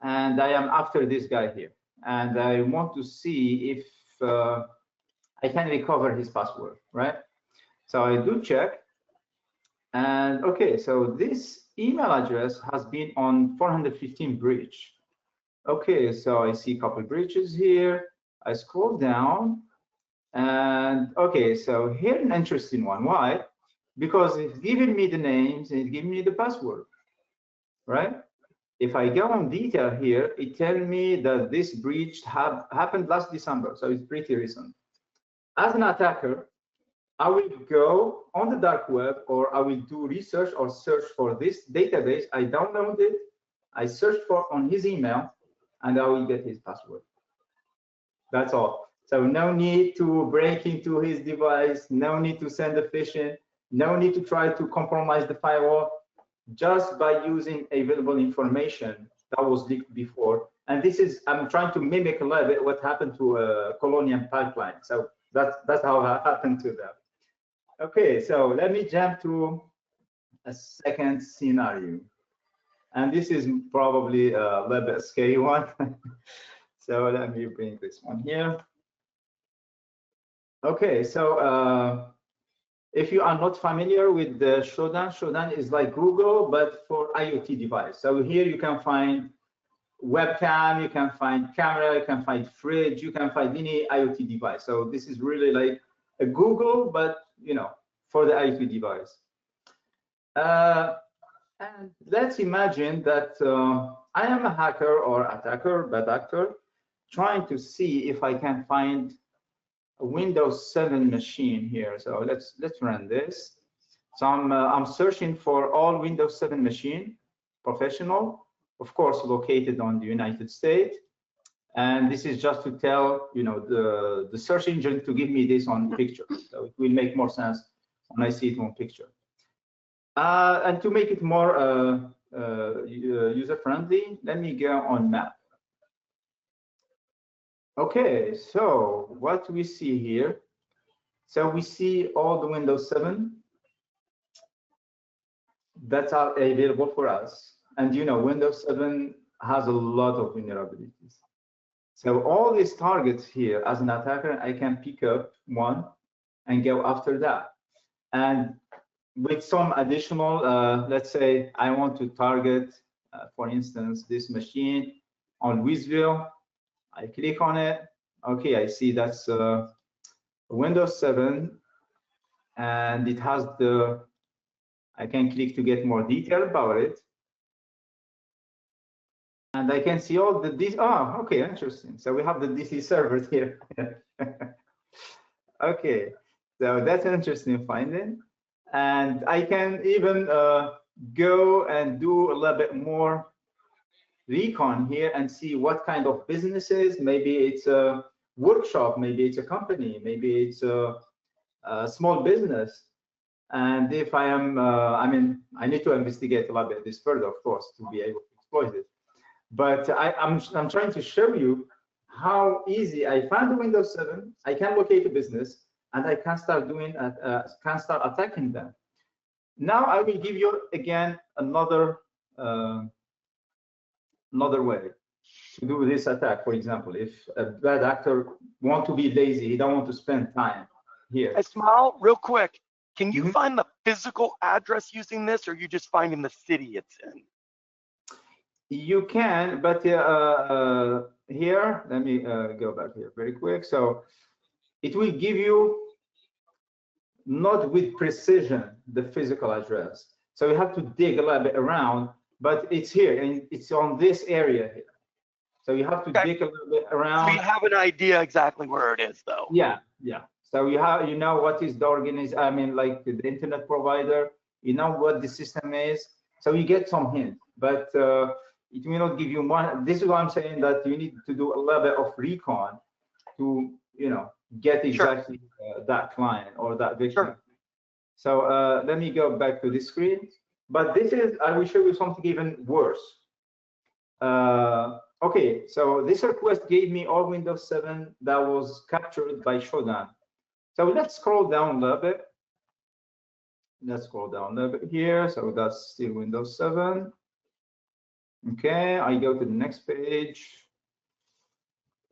and I am after this guy here, and I want to see if I can recover his password, right? So I do check, and okay, so this email address has been on 415 breach. Okay, so I see a couple breaches here. I scroll down, and okay, so here an interesting one. Why? Because it's giving me the names and it's giving me the password, right? If I go on detail here, it tells me that this breach happened last December, so it's pretty recent. As an attacker, I will go on the dark web, or I will do research or search for this database. I download it, I search for on his email, and I will get his password. That's all. So no need to break into his device, no need to send a phishing, no need to try to compromise the firewall, just by using available information that was leaked before. And this is, I'm trying to mimic a little bit what happened to Colonial Pipeline. So that's how it happened to them. Okay, so let me jump to a second scenario. And this is probably a little bit scary one. So let me bring this one here. Okay, so if you are not familiar with the Shodan is like Google, but for IoT device. So here you can find webcam, you can find camera, you can find fridge, you can find any IoT device. So this is really like a Google, but you know, for the IoT device. And let's imagine that I am a hacker or attacker, bad actor, trying to see if I can find a Windows 7 machine here. So let's run this. So I'm searching for all Windows 7 machine, professional, of course, located on the United States. And this is just to tell, you know, the search engine to give me this on picture. So it will make more sense when I see it on picture. And to make it more user-friendly, let me go on map. Okay, so what we see here, so we see all the Windows 7 that are available for us. And you know, Windows 7 has a lot of vulnerabilities. So all these targets here, as an attacker, I can pick up one and go after that. And with some additional, let's say I want to target, for instance, this machine on Louisville. I click on it. Okay, I see that's Windows 7, and it has the, I can click to get more detail about it. And I can see all the, oh, okay, interesting. So we have the DC servers here. Okay, so that's an interesting finding. And I can even go and do a little bit more recon here and see what kind of businesses. Maybe it's a workshop, maybe it's a company, maybe it's a small business. And if I am, I mean, I need to investigate a little bit this further, of course, to be able to exploit it. But I'm trying to show you how easy I find the Windows 7. I can locate a business, and I can start doing, can start attacking them. Now I will give you again another way to do this attack. For example, if a bad actor want to be lazy, he don't want to spend time here. Hey, Smail, real quick, can you find the physical address using this, or are you just finding the city it's in? You can, but here, let me go back here very quick. So it will give you not with precision the physical address. So you have to dig a little bit around, but it's here and it's on this area here. So you have to dig a little bit around. So you have an idea exactly where it is, though. Yeah, yeah. So you have, you know, what is the organization, I mean, like the internet provider, you know what the system is. So you get some hint, but it will not give you one. This is what I'm saying, that you need to do a little bit of recon to, you know, get exactly that client or that victim. Sure. So let me go back to this screen. But this is, I will show you something even worse. Okay, so this request gave me all Windows 7 that was captured by Shodan. So let's scroll down a little bit. Let's scroll down a little bit here. So that's still Windows 7. Okay, I go to the next page.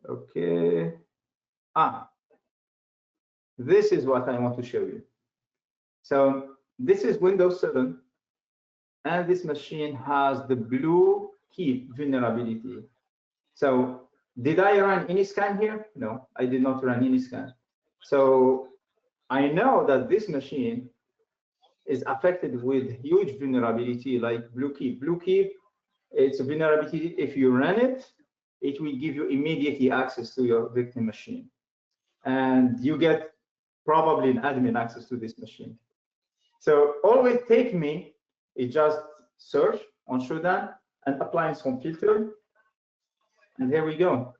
Okay. This is what I want to show you. So this is Windows 7, and this machine has the blue key vulnerability. So did I run any scan here? No, I did not run any scan. So I know that this machine is affected with huge vulnerability like blue key. Blue key, it's a vulnerability. If you run it, it will give you immediately access to your victim machine. And you get probably an admin access to this machine. So all it takes me is just search on Shodan and applying some filter. And here we go.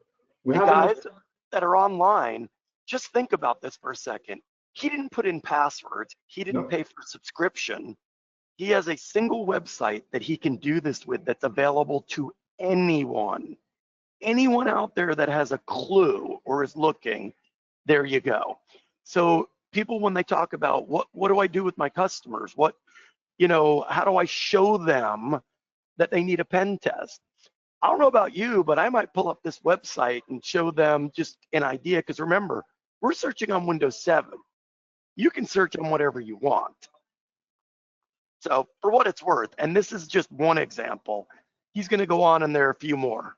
Hey guys that are online, just think about this for a second. He didn't put in passwords. He didn't pay for subscription. He has a single website that he can do this with that's available to anyone. Anyone out there that has a clue or is looking, there you go. So people, when they talk about what do I do with my customers? How do I show them that they need a pen test? I don't know about you, but I might pull up this website and show them just an idea, because remember, we're searching on Windows 7. You can search on whatever you want. So for what it's worth, and this is just one example, he's going to go on and there are a few more.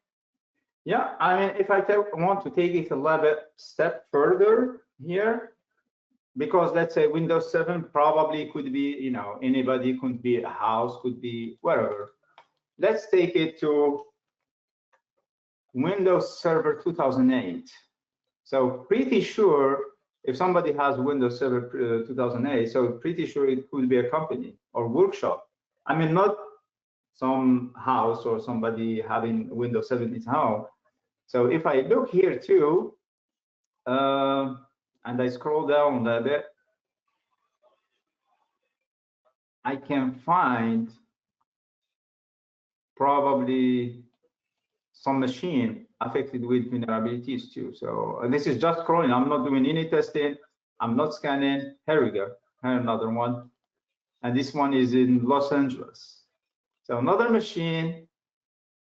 Yeah, I mean, if I want to take it a little bit step further here, because let's say Windows 7 probably could be, anybody, could be a house, could be wherever. Let's take it to Windows Server 2008. So pretty sure if somebody has Windows Server 2008, so pretty sure it could be a company or workshop. I mean, not some house or somebody having Windows 7 in his home. So if I look here too, and I scroll down a bit, I can find probably some machine affected with vulnerabilities too. So this is just scrolling. I'm not doing any testing. I'm not scanning. Here we go. Here another one. And this one is in Los Angeles. So another machine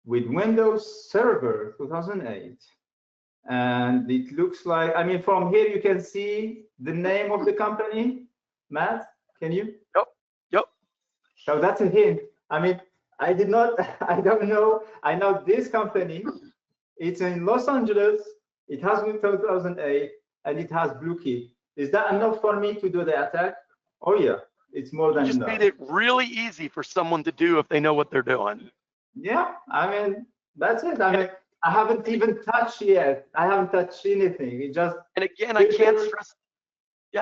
with Windows Server 2008. And it looks like, I mean, from here you can see the name of the company. Matt, can you? Yep. So that's a hint. I mean, I don't know. I know this company. It's in Los Angeles. It has Windows 2008 and it has blue key. Is that enough for me to do the attack? Oh yeah, it's more than enough. You just made it really easy for someone to do if they know what they're doing. Yeah, I mean, that's it. I mean, I haven't even touched yet. I haven't touched anything. It just. And again, I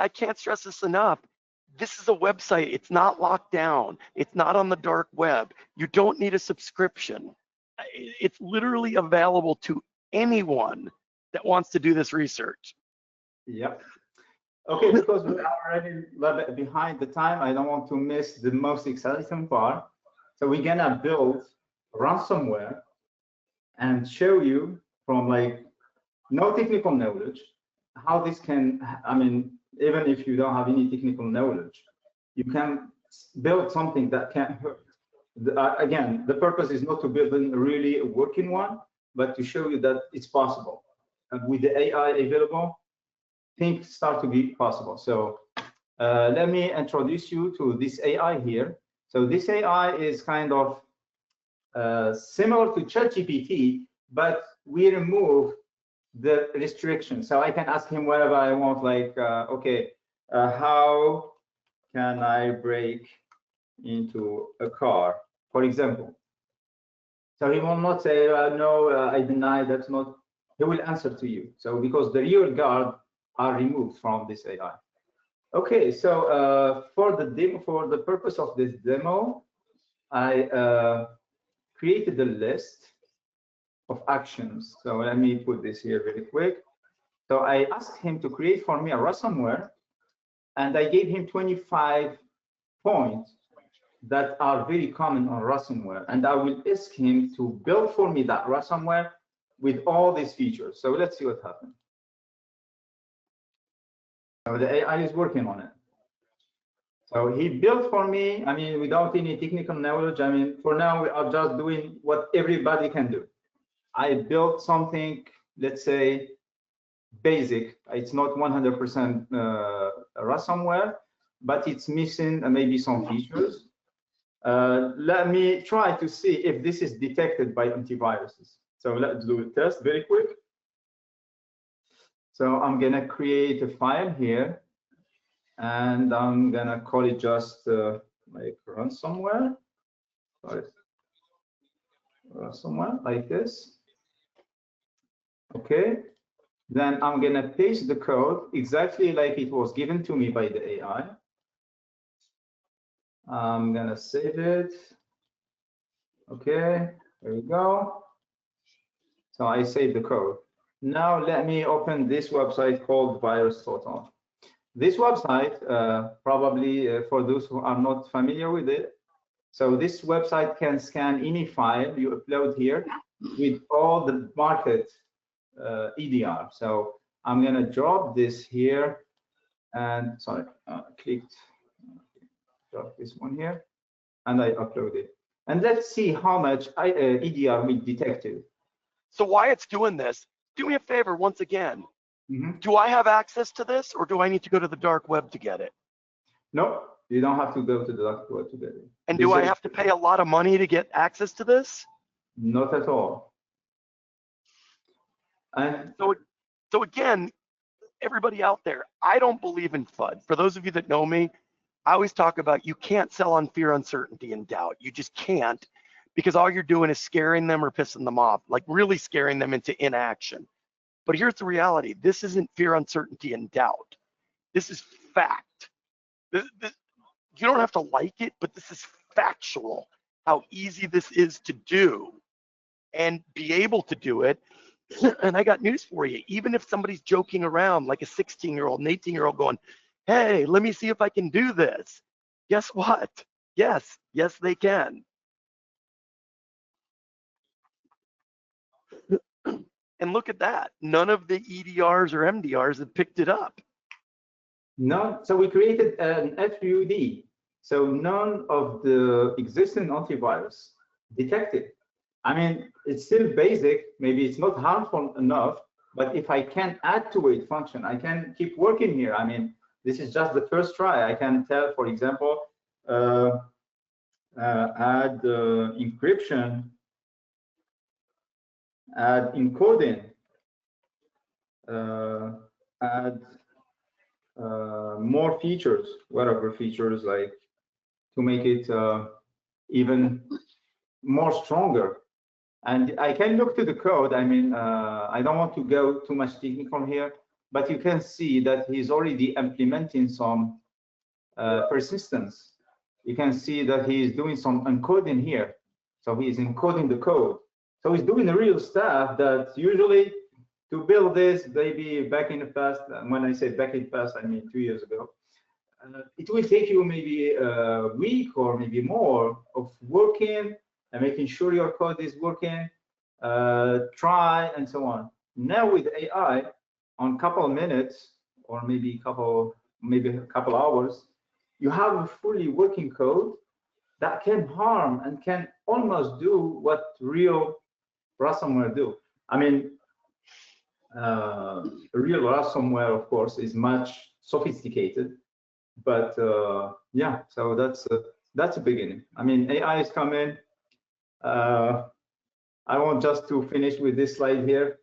can't stress this enough. This is a website. It's not locked down. It's not on the dark web. You don't need a subscription. It's literally available to anyone that wants to do this research. Yep. Okay, because we're already a little bit behind the time, I don't want to miss the most exciting part. So we're gonna build ransomware and show you from like no technical knowledge how this can, I mean, even if you don't have any technical knowledge, you can build something that can't hurt. Again, the purpose is not to build a really working one, but to show you that it's possible. And with the AI available, things start to be possible. So let me introduce you to this AI here. So this AI is kind of similar to ChatGPT, but we remove the restrictions. So I can ask him whatever I want, like, how can I break into a car, for example? So he will not say, no, I deny, that's not, he will answer to you. So because the rear guard are removed from this AI. Okay, so for the purpose of this demo, I created a list of actions. So let me put this here really quick. So I asked him to create for me a ransomware, and I gave him 25 points that are very common on ransomware, and I will ask him to build for me that ransomware with all these features. So let's see what happens. So the AI is working on it. So he built for me, I mean, without any technical knowledge. I mean, for now, we are just doing what everybody can do. I built something, let's say, basic. It's not 100% ransomware, but it's missing maybe some features. Let me try to see if this is detected by antiviruses. So let's do a test very quick. So I'm gonna create a file here, and I'm gonna call it just like ransomware. Sorry, ransomware like this. Okay. Then I'm gonna paste the code exactly like it was given to me by the AI. I'm gonna save it. Okay, there we go. So I saved the code. Now let me open this website called VirusTotal. This website, probably for those who are not familiar with it, so this website can scan any file you upload here with all the market EDR. So I'm gonna drop this here, and sorry, clicked, drop this one here, and I upload it. And let's see how much EDR we detected. So while it's doing this, do me a favor once again. Mm-hmm. Do I have access to this, or do I need to go to the dark web to get it? No, you don't have to go to the dark web to get it. And do I have to pay a lot of money to get access to this? Not at all. And so again, everybody out there, I don't believe in FUD. For those of you that know me, I always talk about you can't sell on fear, uncertainty, and doubt. You just can't, because all you're doing is scaring them or pissing them off, like really scaring them into inaction. But here's the reality. This isn't fear, uncertainty, and doubt. This is fact. You don't have to like it, but this is factual, how easy this is to do and be able to do it. And I got news for you. Even if somebody's joking around like a 16-year-old, an 18-year-old going, hey, let me see if I can do this. Guess what? Yes, they can. And look at that. None of the EDRs or MDRs have picked it up. No, so we created an FUD. So none of the existing antivirus detected. I mean, it's still basic. Maybe it's not harmful enough, but if I can add to it function, I can keep working here. I mean, this is just the first try. I can tell, for example, add encryption, add encoding, add more features, whatever features, like to make it even more stronger. And I can look to the code. I mean, I don't want to go too much technical here, but you can see that he's already implementing some persistence. You can see that he is doing some encoding here. So he's encoding the code. So he's doing the real stuff that usually to build this, maybe back in the past, when I say back in the past, I mean 2 years ago, it will take you maybe a week or maybe more of working and making sure your code is working, try and so on. Now with AI, on a couple of minutes or maybe a couple hours, you have a fully working code that can harm and can almost do what real ransomware do. I mean, real ransomware, of course, is much sophisticated, but yeah, so that's a beginning. I mean, AI is coming. I want just to finish with this slide here.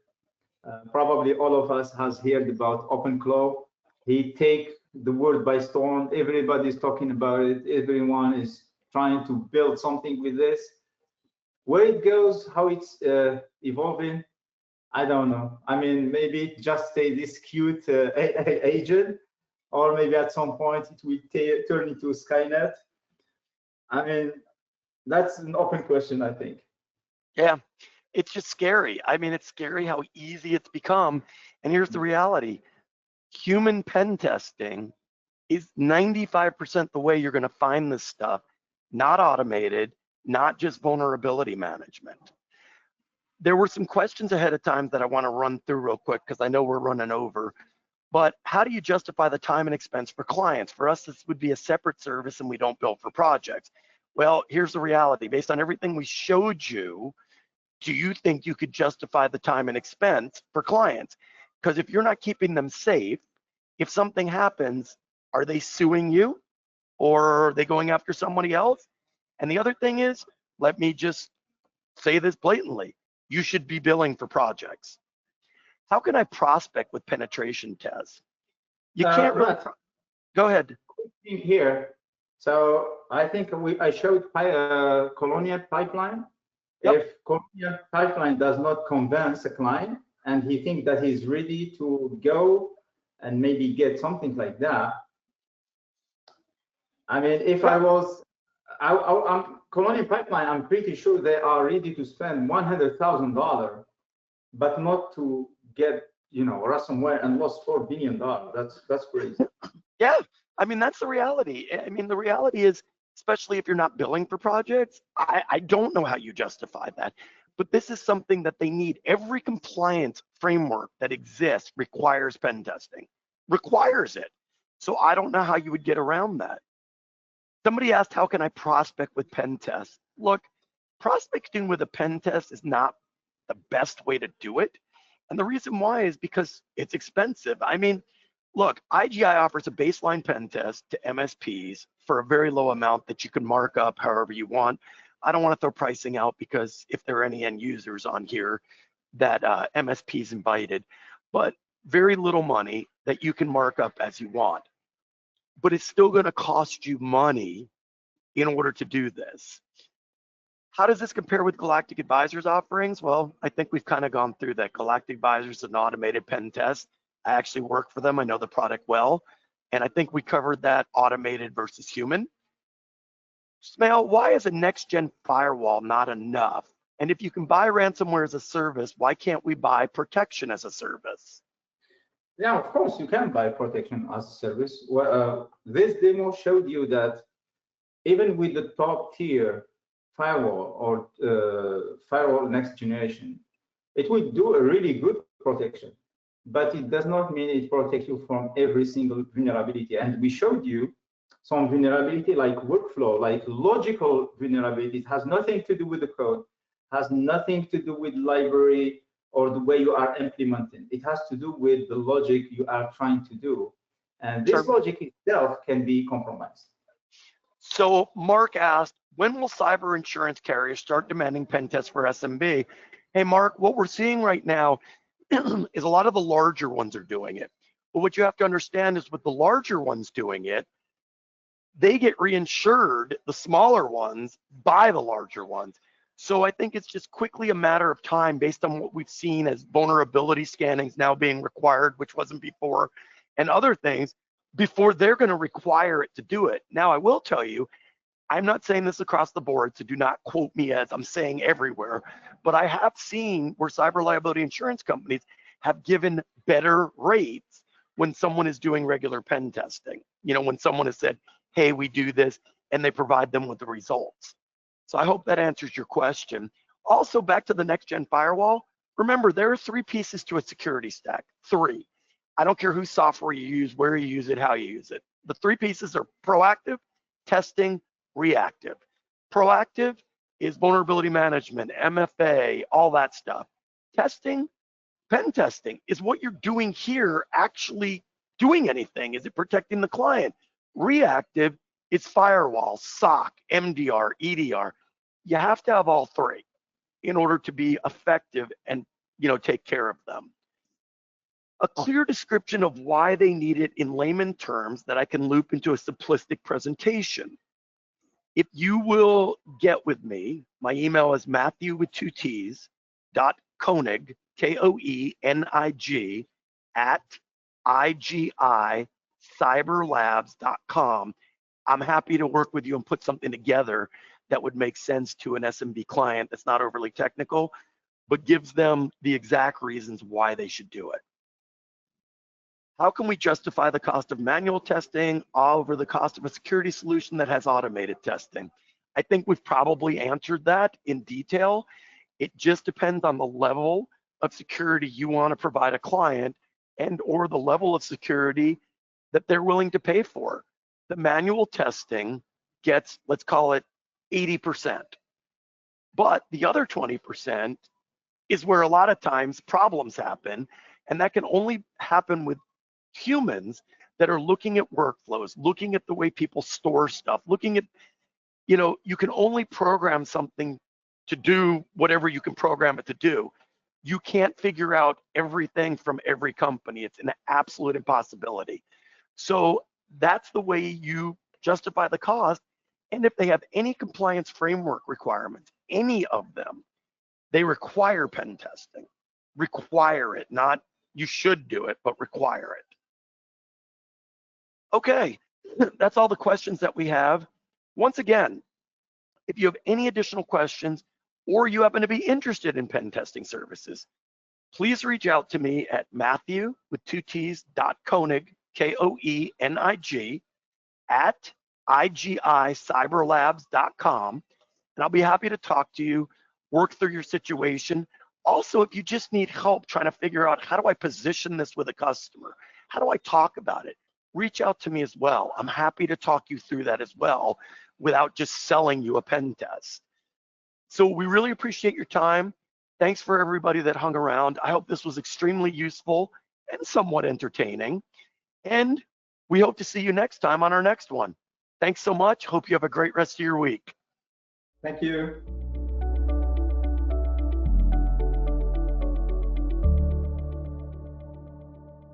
Probably all of us has heard about OpenClaw. He take the world by storm. Everybody's talking about it. Everyone is trying to build something with this. Where it goes, how it's evolving, I don't know. I mean, maybe just stay this cute agent, or maybe at some point it will turn into Skynet. I mean, that's an open question, I think. Yeah, it's just scary. I mean, it's scary how easy it's become. And here's the reality. Human pen testing is 95% the way you're going to find this stuff. not automated, not just vulnerability management. There were some questions ahead of time that I want to run through real quick because I know we're running over. But how do you justify the time and expense for clients? For us, this would be a separate service and we don't bill for projects. Well, here's the reality. Based on everything we showed you, do you think you could justify the time and expense for clients? Because if you're not keeping them safe, if something happens, are they suing you or are they going after somebody else? And the other thing is, let me just say this blatantly, you should be billing for projects. How can I prospect with penetration tests? You can't really. Go ahead. Here, so I think I showed Colonial Pipeline. Yep. If Colonial Pipeline does not convince a client and he thinks that he's ready to go and maybe get something like that, I mean, if I was, I'm Colonial Pipeline, I'm pretty sure they are ready to spend $100,000, but not to get, ransomware and lost $4 billion. That's crazy. Yeah, I mean, that's the reality. I mean, the reality is, especially if you're not billing for projects, I don't know how you justify that. But this is something that they need. Every compliance framework that exists requires pen testing, requires it. So I don't know how you would get around that. Somebody asked, how can I prospect with pen tests? Look, prospecting with a pen test is not the best way to do it. And the reason why is because it's expensive. I mean, look, IGI offers a baseline pen test to MSPs for a very low amount that you can mark up however you want. I don't want to throw pricing out because if there are any end users on here that MSPs invited, but very little money that you can mark up as you want. But it's still going to cost you money in order to do this. How does this compare with Galactic Advisors offerings? Well, I think we've kind of gone through that. Galactic Advisors is an automated pen test. I actually work for them. I know the product well. And I think we covered that automated versus human. Smail, why is a next-gen firewall not enough? And if you can buy ransomware as a service, why can't we buy protection as a service? Yeah, of course, you can buy protection as a service. Well, this demo showed you that even with the top tier firewall or firewall next generation, it will do a really good protection, but it does not mean it protects you from every single vulnerability. And we showed you some vulnerability like workflow, like logical vulnerability. It has nothing to do with the code, has nothing to do with library or the way you are implementing. It has to do with the logic you are trying to do. And this logic itself can be compromised. So Mark asked, when will cyber insurance carriers start demanding pen tests for SMB? Hey, Mark, what we're seeing right now is a lot of the larger ones are doing it. But what you have to understand is with the larger ones doing it, they get reinsured, the smaller ones, by the larger ones. So I think it's just quickly a matter of time based on what we've seen as vulnerability scannings now being required, which wasn't before, and other things, before they're going to require it to do it. Now, I will tell you, I'm not saying this across the board, so do not quote me as I'm saying everywhere, but I have seen where cyber liability insurance companies have given better rates when someone is doing regular pen testing. You know, when someone has said, hey, we do this, and they provide them with the results. So I hope that answers your question. Also, back to the next-gen firewall, remember, there are 3 pieces to a security stack, 3. I don't care whose software you use, where you use it, how you use it. The 3 pieces are proactive, testing, reactive. Proactive is vulnerability management, MFA, all that stuff. Testing, pen testing, is what you're doing here actually doing anything? Is it protecting the client? Reactive, it's firewall, SOC, MDR, EDR. You have to have all 3 in order to be effective and, you know, take care of them. A clear description of why they need it in layman terms that I can loop into a simplistic presentation. If you will get with me, my email is Matthew with 2 T's, .Koenig, Koenig, at IGIcyberlabs.com. I'm happy to work with you and put something together that would make sense to an SMB client that's not overly technical, but gives them the exact reasons why they should do it. How can we justify the cost of manual testing over the cost of a security solution that has automated testing? I think we've probably answered that in detail. It just depends on the level of security you want to provide a client and or the level of security that they're willing to pay for. The manual testing gets, let's call it 80%. But the other 20% is where a lot of times problems happen, and that can only happen with humans that are looking at workflows, looking at the way people store stuff, looking at, you can only program something to do whatever you can program it to do. You can't figure out everything from every company. It's an absolute impossibility. So that's the way you justify the cost. And if they have any compliance framework requirements, any of them, they require pen testing. Require it, not you should do it, but require it. Okay, that's all the questions that we have. Once again, if you have any additional questions or you happen to be interested in pen testing services, please reach out to me at Matthew with 2 T's .Koenig, Koenig, at igicyberlabs.com, and I'll be happy to talk to you, work through your situation. Also, if you just need help trying to figure out how do I position this with a customer, how do I talk about it, reach out to me as well. I'm happy to talk you through that as well without just selling you a pen test. So we really appreciate your time. Thanks for everybody that hung around. I hope this was extremely useful and somewhat entertaining. And we hope to see you next time on our next one. Thanks so much. Hope you have a great rest of your week. Thank you.